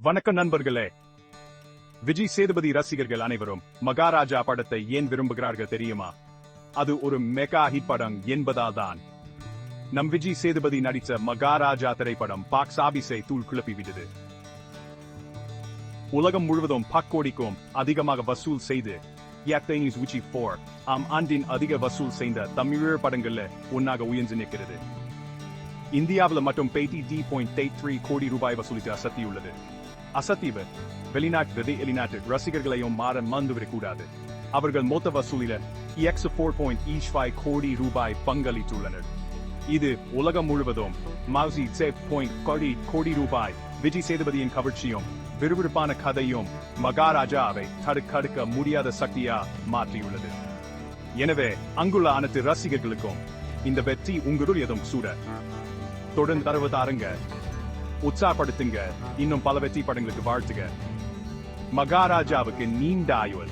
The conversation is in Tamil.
வணக்கம் நண்பர்களே. விஜய் சேதுபதி ரசிகர்கள் அனைவரும் மகாராஜா படத்தை ஏன் விரும்புகிறார்கள் தெரியுமா? அது ஒரு மெகா ஹிட் படம் என்பதால் தான். நம் விஜய் சேதுபதி நடித்த மகாராஜா திரைப்படம் பாக்ஸ் ஆபீஸை தூள் கிளப்பிவிட்டது. உலகம் முழுவதும் 10 கோடிக்கும் அதிகமாக வசூல் செய்து Chinese Wuchi 4 ஆண்டின் அதிக வசூல் செய்த தமிழ் படங்கள்ல ஒன்னாக உயர்ந்து நிற்கிறது. இந்தியாவில் மட்டும் 80.83 கோடி ரூபாய் வசூலித்து அசத்தியுள்ளது. அசத்தீவு வெளிநாட்டு ரசிகர்களையும் மாற மறந்துவிடக்கூடாது. அவர்கள் மொத்த வசூலில 4.5 கோடி ரூபாய் பங்களித்துள்ளனர். இது உலகம் முழுவதும் கோடி ரூபாய். விஜய் சேதுபதியின் கவர்ச்சியும் விறுவிறுப்பான கதையும் மகாராஜாவை தடுக்க முடியாத சக்தியா மாற்றியுள்ளது. எனவே அங்குள்ள அனைத்து ரசிகர்களுக்கும் இந்த வெற்றி உங்களுடையதும் சூட. தொடர்ந்து தரவு தாருங்க, உற்சாகப்படுத்துங்க, இன்னும் பல வெற்றி படங்களுக்கு வாழ்த்துக. மகாராஜாவுக்கு நீண்ட ஆயுள்.